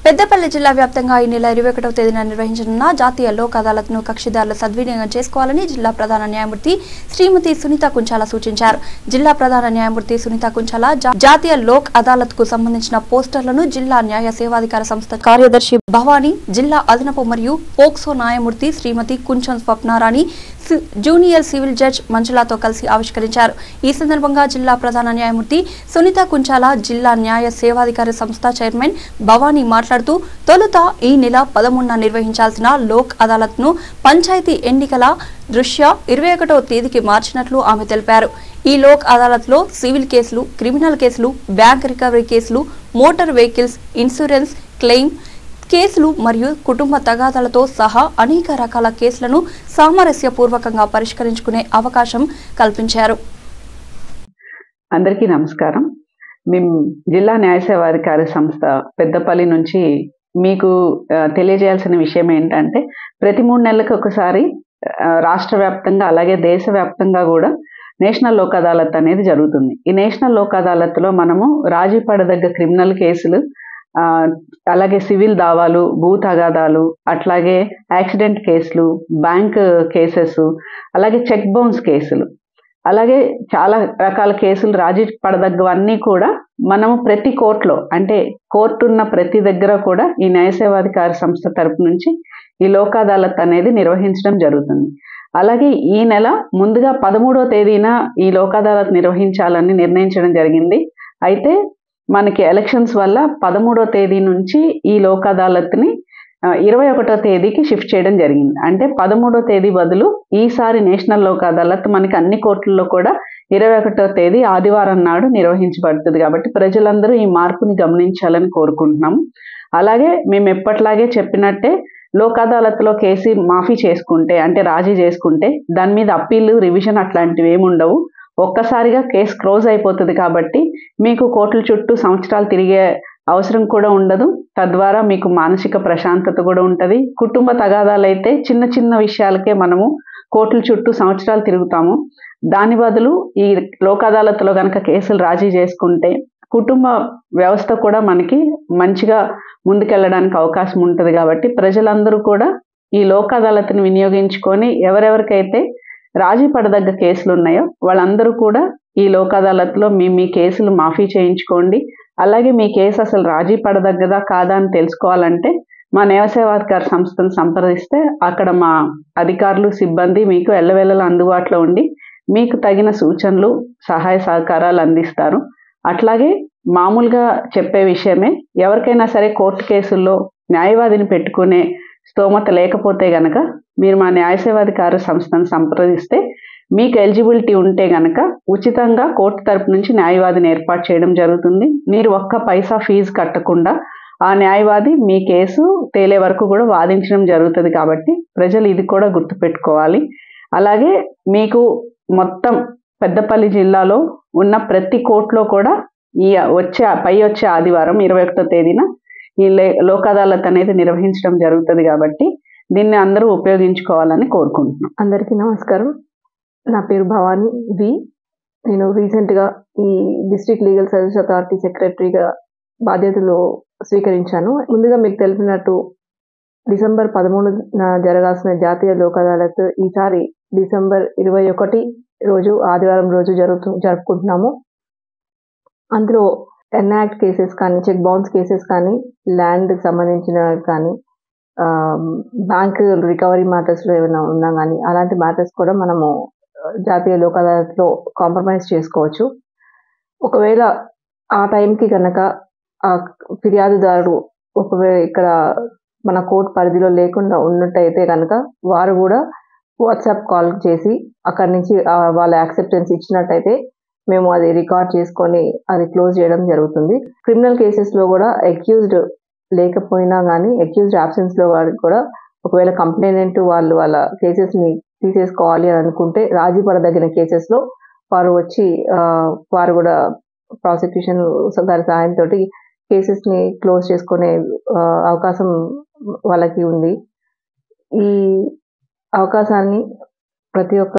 పెద్దపల్లి జిల్లా వ్యాప్తంగా ఈ నెల 21వ తేదీన నిర్వహించనున్న జాతీయ లోక్ అదాలత్ను కక్షిదారులు సద్వినియోగం చేసుకోవాలని జిల్లా ప్రధాన న్యాయమూర్తి శ్రీమతి సునీత కుంచాల సూచించారు. జిల్లా ప్రధాన న్యాయమూర్తి సునీత కుంచాల జాతీయ లోక్ అదాలత్కు సంబంధించిన పోస్టర్లను జిల్లా న్యాయ సేవాధికార సంస్థ కార్యదర్శి భవానీ, జిల్లా అదనపు మరియు పోక్సో న్యాయమూర్తి శ్రీమతి కుంచం స్వప్నారాణి, జూనియర్ సివిల్ జడ్జ్ మంజులతో కలిసి ఆవిష్కరించారు. ఈ సందర్భంగా జిల్లా ప్రధాన న్యాయమూర్తి సునీత కుంచాల, జిల్లా న్యాయ సేవాధికార సంస్థ చైర్మన్ భవానీ మాట్లాడుతూ తొలుత ఈ నెల 13న నిర్వహించాల్సిన లోక్ అదాలత్ను పంచాయతీ ఎన్నికల దృష్ట్యా 21వ తేదీకి మార్చినట్లు ఆమె తెలిపారు. ఈ లోక్ అదాలత్లో సివిల్ కేసులు, క్రిమినల్ కేసులు, బ్యాంక్ రికవరీ కేసులు, మోటార్ వెహికల్స్ ఇన్సూరెన్స్ క్లెయిమ్ కేసులు మరియు కుటుంబ తగాదాలతో సహా అనేక రకాల కేసులను సామరస్యపూర్వకంగా పరిష్కరించుకునే అవకాశం కల్పించారు. అందరికీ నమస్కారం. మేము జిల్లా న్యాయ సేవాధికారి సంస్థ పెద్దపల్లి నుంచి మీకు తెలియజేయాల్సిన విషయం ఏంటంటే, ప్రతి 3 నెలలకు ఒకసారి రాష్ట్ర వ్యాప్తంగా అలాగే దేశవ్యాప్తంగా కూడా నేషనల్ లోక్ అదాలత్ అనేది జరుగుతుంది. ఈ నేషనల్ లోక్ అదాలత్లో మనము రాజీ పడదగ్గ క్రిమినల్ కేసులు, అలాగే సివిల్ దావాలు, భూ తగాదాలు, అట్లాగే యాక్సిడెంట్ కేసులు, బ్యాంక్ కేసెస్, అలాగే చెక్ బౌన్స్ కేసులు, అలాగే చాలా రకాల కేసులు రాజీ పడదగ్గవన్నీ కూడా మనము ప్రతి కోర్టులో, అంటే కోర్టు ఉన్న ప్రతి దగ్గర కూడా ఈ న్యాయ సేవాధికార సంస్థ తరపు నుంచి ఈ లోక్ అదాలత్ అనేది నిర్వహించడం జరుగుతుంది. అలాగే ఈ నెల ముందుగా 13వ తేదీన ఈ లోక్ అదాలత్ నిర్వహించాలని నిర్ణయించడం జరిగింది. అయితే మనకి ఎలక్షన్స్ వల్ల 13వ తేదీ నుంచి ఈ లోక్ అదాలత్ని 21వ తేదీకి షిఫ్ట్ చేయడం జరిగింది. అంటే 13వ తేదీ బదులు ఈసారి నేషనల్ లోక్ అదాలత్ మనకి అన్ని కోర్టుల్లో కూడా 21వ తేదీ ఆదివారం నాడు నిర్వహించబడుతుంది. కాబట్టి ప్రజలందరూ ఈ మార్పుని గమనించాలని కోరుకుంటున్నాము. అలాగే మేము ఎప్పట్లాగే చెప్పినట్టే లోక్ అదాలత్లో కేసు మాఫీ చేసుకుంటే, అంటే రాజీ చేసుకుంటే దాని మీద అప్పీలు, రివిజన్ అట్లాంటివి ఏమి ఉండవు. ఒక్కసారిగా కేసు క్లోజ్ అయిపోతుంది. కాబట్టి మీకు కోర్టుల చుట్టూ సంవత్సరాలు తిరిగే అవసరం కూడా ఉండదు. తద్వారా మీకు మానసిక ప్రశాంతత కూడా ఉంటుంది. కుటుంబ తగాదాలైతే చిన్న చిన్న విషయాలకే మనము కోర్టుల చుట్టూ సంవత్సరాలు తిరుగుతాము. దాని బదులు ఈ లోక్ అదాలత్లో కనుక కేసులు రాజీ చేసుకుంటే కుటుంబ వ్యవస్థ కూడా మనకి మంచిగా ముందుకెళ్ళడానికి అవకాశం ఉంటుంది. కాబట్టి ప్రజలందరూ కూడా ఈ లోక్ అదాలత్ని వినియోగించుకొని ఎవరెవరికైతే రాజీ పడదగ్గ కేసులు ఉన్నాయో వాళ్ళందరూ కూడా ఈ లోక్ అదాలత్లో మీ కేసులు మాఫీ చేయించుకోండి. అలాగే మీ కేసు అసలు రాజీ పడదగ్గదా కాదా అని తెలుసుకోవాలంటే మా న్యాయ సేవాధికార సంస్థను సంప్రదిస్తే అక్కడ మా అధికారులు, సిబ్బంది మీకు ఎల్లవేళలా అందుబాటులో ఉండి మీకు తగిన సూచనలు, సహాయ సహకారాలు అందిస్తారు. అట్లాగే మామూలుగా చెప్పే విషయమే, ఎవరికైనా సరే కోర్టు కేసుల్లో న్యాయవాదిని పెట్టుకునే స్తోమత లేకపోతే గనక మీరు మా న్యాయ సేవాధికార సంస్థను సంప్రదిస్తే మీకు ఎలిజిబిలిటీ ఉంటే గనక ఉచితంగా కోర్టు తరపు నుంచి న్యాయవాదిని ఏర్పాటు చేయడం జరుగుతుంది. మీరు ఒక్క పైసా ఫీజు కట్టకుండా ఆ న్యాయవాది మీ కేసు తేలే వరకు కూడా వాదించడం జరుగుతుంది. కాబట్టి ప్రజలు ఇది కూడా గుర్తుపెట్టుకోవాలి. అలాగే మీకు మొత్తం పెద్దపల్లి జిల్లాలో ఉన్న ప్రతి కోర్టులో కూడా ఈ వచ్చే ఆదివారం 21వ తేదీన ఈ లోక్ అదాలత్ అనేది నిర్వహించడం జరుగుతుంది. కాబట్టి దీన్ని అందరూ ఉపయోగించుకోవాలని కోరుకుంటున్నాం. అందరికీ నమస్కారం. నా పేరు భవానీ వి. నేను రీసెంట్గా ఈ డిస్ట్రిక్ట్ లీగల్ సర్వీస్ అథారిటీ సెక్రటరీగా బాధ్యతలు స్వీకరించాను. ముందుగా మీకు తెలిపినట్టు డిసెంబర్ 13న జరగాల్సిన జాతీయ లోక్ అదాలత్ ఈసారి డిసెంబర్ 21 రోజు ఆదివారం రోజు జరుపుకుంటున్నాము. అందులో ఎన్యాక్ట్ కేసెస్ కానీ, చెక్ బౌన్స్ కేసెస్ కానీ, ల్యాండ్కి సంబంధించిన కానీ, బ్యాంక్ రికవరీ మ్యాటర్స్లో ఏమైనా ఉన్నా కానీ అలాంటి మ్యాటర్స్ కూడా మనము జాతీయ లోక్ అదాలత్లో కాంప్రమైజ్ చేసుకోవచ్చు. ఒకవేళ ఆ టైంకి కనుక ఆ ఫిర్యాదుదారుడు ఒకవేళ ఇక్కడ మన కోర్టు పరిధిలో లేకుండా ఉన్నట్టయితే కనుక వారు కూడా వాట్సాప్ కాల్ చేసి అక్కడి నుంచి వాళ్ళ యాక్సెప్టెన్స్ ఇచ్చినట్టయితే మేము అది రికార్డ్ చేసుకొని అది క్లోజ్ చేయడం జరుగుతుంది. క్రిమినల్ కేసెస్లో కూడా అక్యూజ్డ్ లేకపోయినా కానీ అక్యూజ్డ్ యాబ్సెన్స్లో వారికి కూడా ఒకవేళ కంప్లైనెంట్ వాళ్ళ కేసెస్ని తీసేసుకోవాలి అని అనుకుంటే రాజీ పడదగిన కేసెస్లో వారు వచ్చి వారు కూడా ప్రాసిక్యూషన్ గారి సహాయంతో కేసెస్ని క్లోజ్ చేసుకునే అవకాశం వాళ్ళకి ఉంది. ఈ అవకాశాన్ని ప్రతి ఒక్క